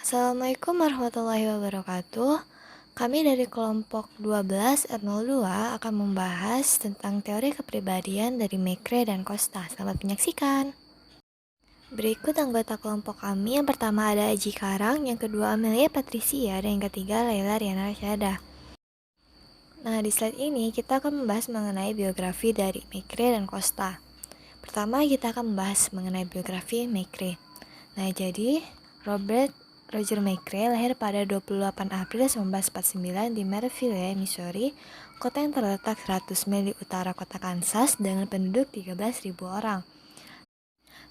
Assalamualaikum warahmatullahi wabarakatuh. Kami dari kelompok 12R02 akan membahas tentang teori kepribadian dari Mekre dan Costa. Selamat menyaksikan. Berikut anggota kelompok kami. Yang pertama ada Aji Karang, yang kedua Amelia Patricia, dan yang ketiga Laila Riana Rasyada. Nah, di slide ini kita akan membahas mengenai biografi dari Mekre dan Costa. Pertama, kita akan membahas mengenai biografi Mekre. Nah, jadi Roger Mekre lahir pada 28 April 1949 di Merrillville, Missouri, kota yang terletak 100 mil di utara kota Kansas dengan penduduk 13.000 orang.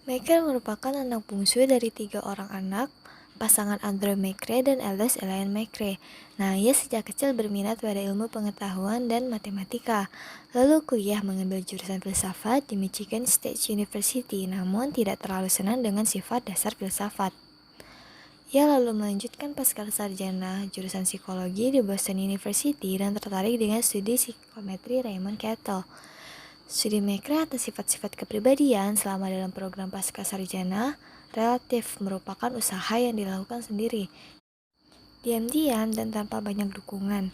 Mekre merupakan anak bungsu dari 3 orang anak, pasangan Andrew Mekre dan Alice Elaine Mekre. Nah, ia sejak kecil berminat pada ilmu pengetahuan dan matematika, lalu kuliah mengambil jurusan filsafat di Michigan State University, namun tidak terlalu senang dengan sifat dasar filsafat. Ia lalu melanjutkan pasca sarjana jurusan psikologi di Boston University dan tertarik dengan studi psikometri Raymond Cattell. Studi Mekre atas sifat-sifat kepribadian selama dalam program pasca sarjana relatif merupakan usaha yang dilakukan sendiri, diam-diam dan tanpa banyak dukungan.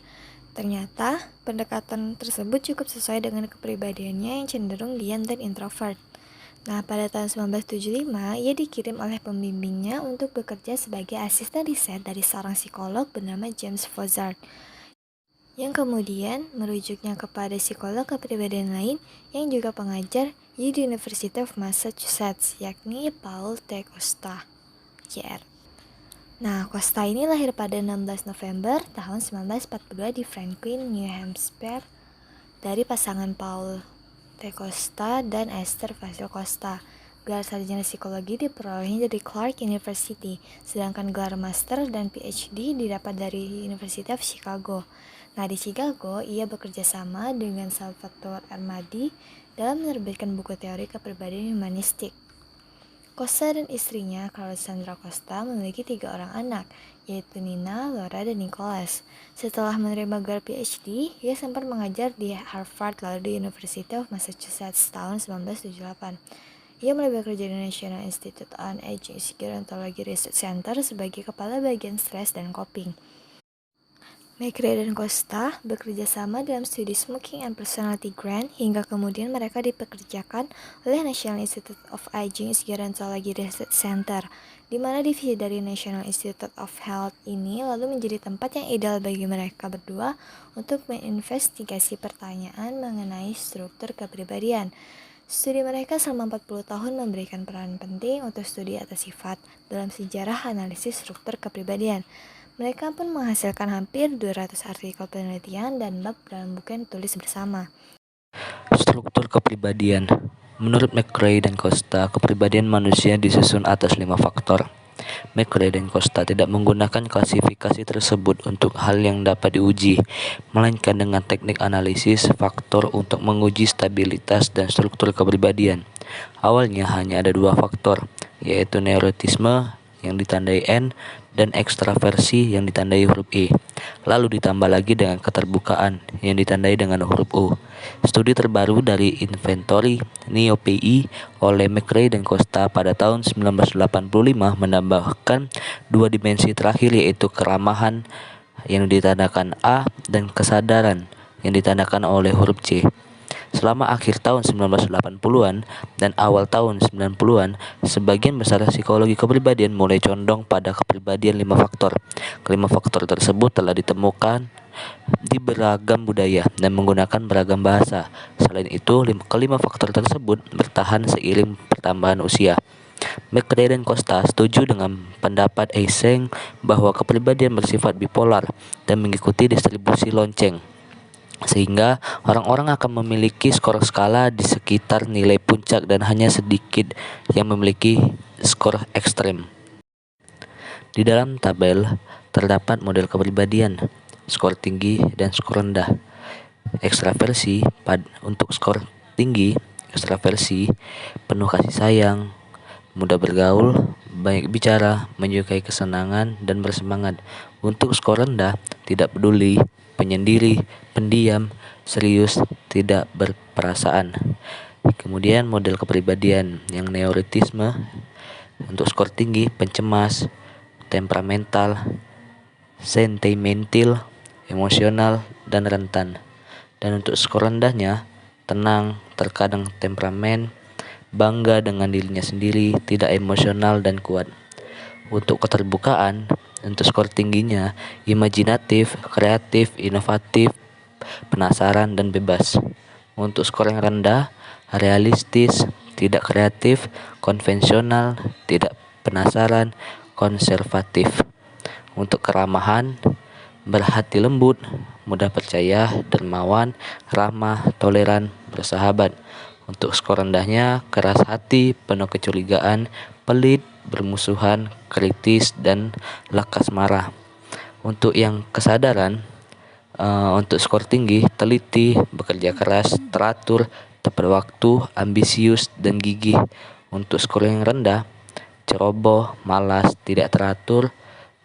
Ternyata, pendekatan tersebut cukup sesuai dengan kepribadiannya yang cenderung diam dan introvert. Nah, pada tahun 1975, ia dikirim oleh pembimbingnya untuk bekerja sebagai asisten riset dari seorang psikolog bernama James Fozard, yang kemudian merujuknya kepada psikolog kepribadian lain yang juga pengajar di University of Massachusetts, yakni Paul T. Costa, Jr. Nah, Costa ini lahir pada 16 November tahun 1942 di Franklin, New Hampshire, dari pasangan Paul T. Costa dan Esther Fasil Costa. Gelar sarjana psikologi diperolehnya dari Clark University, sedangkan gelar master dan PhD didapat dari University of Chicago. Nah, di Chicago, ia bekerja sama dengan Salvatore Armadi dalam menerbitkan buku teori kepribadian humanistik. Costa dan istrinya, Cassandra Costa, memiliki 3 orang anak, yaitu Nina, Laura, dan Nicholas. Setelah menerima gelar PhD, ia sempat mengajar di Harvard lalu di University of Massachusetts tahun 1978. Ia mulai bekerja di National Institute on Aging Gerontology Research Center sebagai kepala bagian stres dan coping. Mekre dan Costa bekerja sama dalam studi Smoking and Personality Grant hingga kemudian mereka dipekerjakan oleh National Institute of Aging Gerontology Research Center, di mana divisi dari National Institute of Health ini lalu menjadi tempat yang ideal bagi mereka berdua untuk menginvestigasi pertanyaan mengenai struktur kepribadian. Studi mereka selama 40 tahun memberikan peran penting untuk studi atas sifat dalam sejarah analisis struktur kepribadian. Mereka pun menghasilkan hampir 200 artikel penelitian dan bab dalam buku yang ditulis bersama. Struktur kepribadian. Menurut Mekre dan Costa, kepribadian manusia disusun atas 5 faktor. Mekre dan Costa tidak menggunakan klasifikasi tersebut untuk hal yang dapat diuji, melainkan dengan teknik analisis faktor untuk menguji stabilitas dan struktur kepribadian. Awalnya hanya ada 2 faktor, yaitu neurotisme yang ditandai N dan ekstraversi yang ditandai huruf E. Lalu ditambah lagi dengan keterbukaan yang ditandai dengan huruf U. Studi terbaru dari Inventory Neopei oleh Mekre dan Costa pada tahun 1985 menambahkan 2 dimensi terakhir, yaitu keramahan yang ditandakan A dan kesadaran yang ditandakan oleh huruf C. Selama akhir tahun 1980-an dan awal tahun 90-an, sebagian besar psikologi kepribadian mulai condong pada kepribadian 5 faktor. Kelima faktor tersebut telah ditemukan di beragam budaya dan menggunakan beragam bahasa. Selain itu, kelima faktor tersebut bertahan seiring pertambahan usia. Mekre dan Costa setuju dengan pendapat Eysenck bahwa kepribadian bersifat bipolar dan mengikuti distribusi lonceng, sehingga orang-orang akan memiliki skor skala di sekitar nilai puncak dan hanya sedikit yang memiliki skor ekstrem. Di dalam tabel terdapat model kepribadian, skor tinggi dan skor rendah. Ekstraversi untuk skor tinggi, ekstraversi penuh kasih sayang, mudah bergaul, banyak bicara, menyukai kesenangan dan bersemangat. Untuk skor rendah, tidak peduli, penyendiri, pendiam, serius, tidak berperasaan. Kemudian model kepribadian yang neurotisme untuk skor tinggi, pencemas, temperamental, sentimental, emosional, dan rentan. Dan untuk skor rendahnya, tenang, terkadang temperamen, bangga dengan dirinya sendiri, tidak emosional dan kuat. Untuk keterbukaan, untuk skor tingginya, imajinatif, kreatif, inovatif, penasaran, dan bebas. Untuk skor yang rendah, realistis, tidak kreatif, konvensional, tidak penasaran, konservatif. Untuk keramahan, berhati lembut, mudah percaya, dermawan, ramah, toleran, bersahabat. Untuk skor rendahnya, keras hati, penuh kecurigaan, pelit, bermusuhan, kritis, dan lekas marah. Untuk yang kesadaran, untuk skor tinggi, teliti, bekerja keras, teratur, tepat waktu, ambisius, dan gigih. Untuk skor yang rendah, ceroboh, malas, tidak teratur,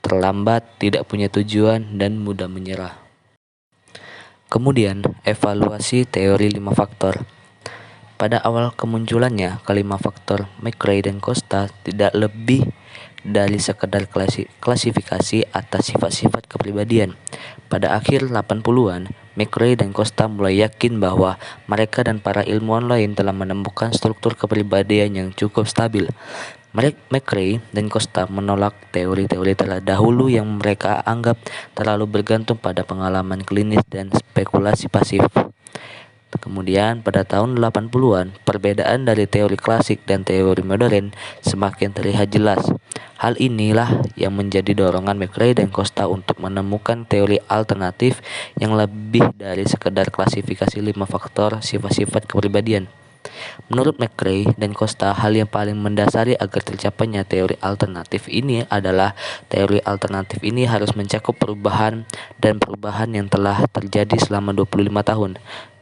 terlambat, tidak punya tujuan, dan mudah menyerah. Kemudian, evaluasi teori 5 faktor. Pada awal kemunculannya, kelima faktor McRae dan Costa tidak lebih dari sekedar klasifikasi atas sifat-sifat kepribadian. Pada akhir 80-an, McRae dan Costa mulai yakin bahwa mereka dan para ilmuwan lain telah menemukan struktur kepribadian yang cukup stabil. McRae dan Costa menolak teori-teori terdahulu yang mereka anggap terlalu bergantung pada pengalaman klinis dan spekulasi pasif. Kemudian pada tahun 80-an, perbedaan dari teori klasik dan teori modern semakin terlihat jelas. Hal inilah yang menjadi dorongan McRae dan Costa untuk menemukan teori alternatif yang lebih dari sekedar klasifikasi 5 faktor sifat-sifat kepribadian. Menurut McRae dan Costa, hal yang paling mendasari agar tercapainya teori alternatif ini adalah teori alternatif ini harus mencakup perubahan yang telah terjadi selama 25 tahun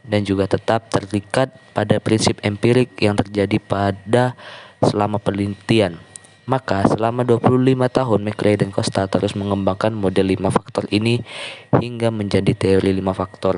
dan juga tetap terikat pada prinsip empirik yang terjadi pada selama penelitian. Maka selama 25 tahun McRae dan Costa terus mengembangkan model 5 faktor ini hingga menjadi teori 5 faktor.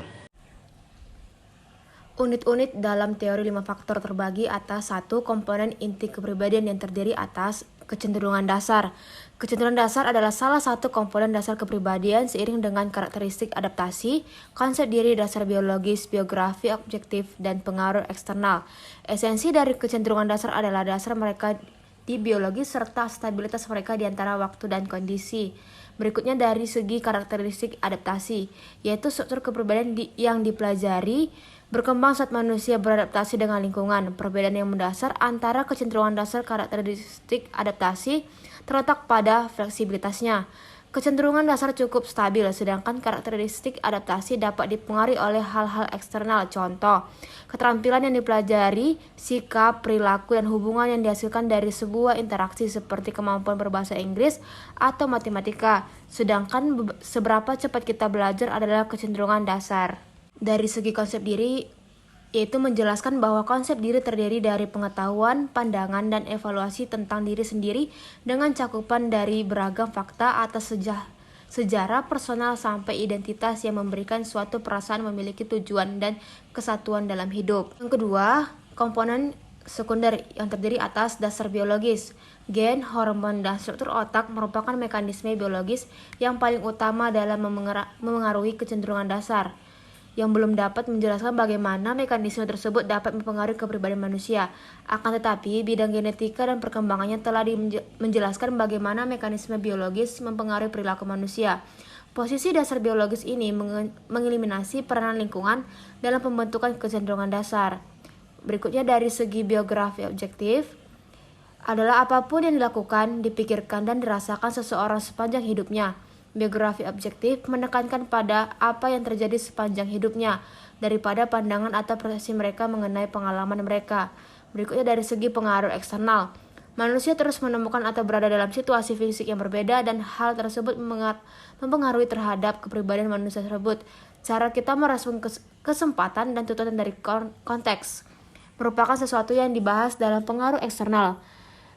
Unit-unit dalam teori 5 faktor terbagi atas satu komponen inti kepribadian yang terdiri atas kecenderungan dasar. Kecenderungan dasar adalah salah satu komponen dasar kepribadian seiring dengan karakteristik adaptasi, konsep diri dasar biologis, biografi objektif, dan pengaruh eksternal. Esensi dari kecenderungan dasar adalah dasar mereka di biologis serta stabilitas mereka di antara waktu dan kondisi. Berikutnya dari segi karakteristik adaptasi, yaitu struktur kepribadian yang dipelajari berkembang saat manusia beradaptasi dengan lingkungan. Perbedaan yang mendasar antara kecenderungan dasar karakteristik adaptasi terletak pada fleksibilitasnya. Kecenderungan dasar cukup stabil, sedangkan karakteristik adaptasi dapat dipengaruhi oleh hal-hal eksternal. Contoh, keterampilan yang dipelajari, sikap, perilaku, dan hubungan yang dihasilkan dari sebuah interaksi seperti kemampuan berbahasa Inggris atau matematika. Sedangkan seberapa cepat kita belajar adalah kecenderungan dasar. Dari segi konsep diri, yaitu menjelaskan bahwa konsep diri terdiri dari pengetahuan, pandangan, dan evaluasi tentang diri sendiri dengan cakupan dari beragam fakta atas sejarah personal sampai identitas yang memberikan suatu perasaan memiliki tujuan dan kesatuan dalam hidup. Yang kedua, komponen sekunder yang terdiri atas dasar biologis. Gen, hormon, dan struktur otak merupakan mekanisme biologis yang paling utama dalam memengaruhi kecenderungan dasar, yang belum dapat menjelaskan bagaimana mekanisme tersebut dapat mempengaruhi kepribadian manusia. Akan tetapi, bidang genetika dan perkembangannya telah menjelaskan bagaimana mekanisme biologis mempengaruhi perilaku manusia. Posisi dasar biologis ini mengeliminasi peranan lingkungan dalam pembentukan kecenderungan dasar. Berikutnya dari segi biografi objektif, adalah apapun yang dilakukan, dipikirkan, dan dirasakan seseorang sepanjang hidupnya. Biografi objektif menekankan pada apa yang terjadi sepanjang hidupnya daripada pandangan atau persepsi mereka mengenai pengalaman mereka. Berikutnya dari segi pengaruh eksternal. Manusia terus menemukan atau berada dalam situasi fisik yang berbeda dan hal tersebut mempengaruhi terhadap kepribadian manusia tersebut. Cara kita merespon kesempatan dan tuntutan dari konteks merupakan sesuatu yang dibahas dalam pengaruh eksternal.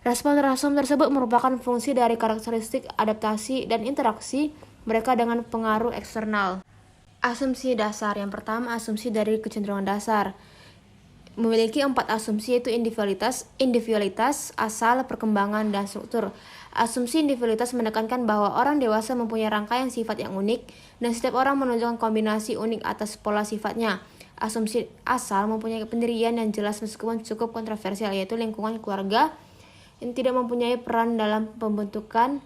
Respon-respon tersebut merupakan fungsi dari karakteristik adaptasi dan interaksi mereka dengan pengaruh eksternal. Asumsi dasar. Yang pertama, asumsi dari kecenderungan dasar. Memiliki 4 asumsi, yaitu individualitas, asal, perkembangan, dan struktur. Asumsi individualitas menekankan bahwa orang dewasa mempunyai rangkaian sifat yang unik, dan setiap orang menunjukkan kombinasi unik atas pola sifatnya. Asumsi asal mempunyai pendirian yang jelas meskipun cukup kontroversial, yaitu lingkungan keluarga yang tidak mempunyai peran dalam pembentukan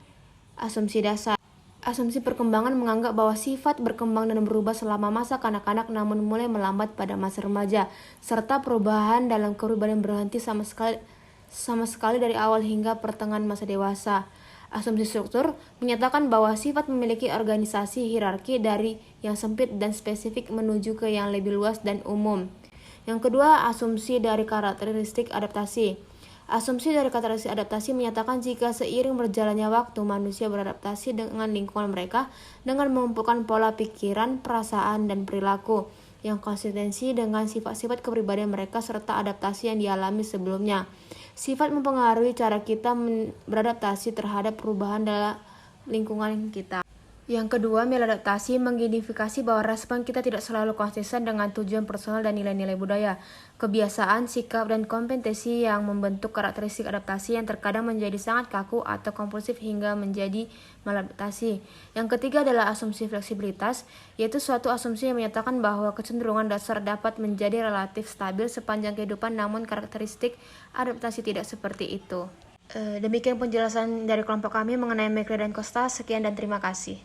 asumsi dasar. Asumsi perkembangan menganggap bahwa sifat berkembang dan berubah selama masa kanak-kanak namun mulai melambat pada masa remaja, serta perubahan dalam kepribadian berhenti sama sekali dari awal hingga pertengahan masa dewasa. Asumsi struktur menyatakan bahwa sifat memiliki organisasi hierarki dari yang sempit dan spesifik menuju ke yang lebih luas dan umum. Yang kedua, asumsi dari karakteristik adaptasi. Asumsi dari karakteristik adaptasi menyatakan jika seiring berjalannya waktu manusia beradaptasi dengan lingkungan mereka dengan mengumpulkan pola pikiran, perasaan, dan perilaku yang konsistensi dengan sifat-sifat kepribadian mereka serta adaptasi yang dialami sebelumnya. Sifat mempengaruhi cara kita beradaptasi terhadap perubahan dalam lingkungan kita. Yang kedua, maladaptasi mengidentifikasi bahwa respon kita tidak selalu konsisten dengan tujuan personal dan nilai-nilai budaya, kebiasaan, sikap, dan kompetensi yang membentuk karakteristik adaptasi yang terkadang menjadi sangat kaku atau kompulsif hingga menjadi maladaptasi. Yang ketiga adalah asumsi fleksibilitas, yaitu suatu asumsi yang menyatakan bahwa kecenderungan dasar dapat menjadi relatif stabil sepanjang kehidupan, namun karakteristik adaptasi tidak seperti itu. Demikian penjelasan dari kelompok kami mengenai McRae dan Costa. Sekian dan terima kasih.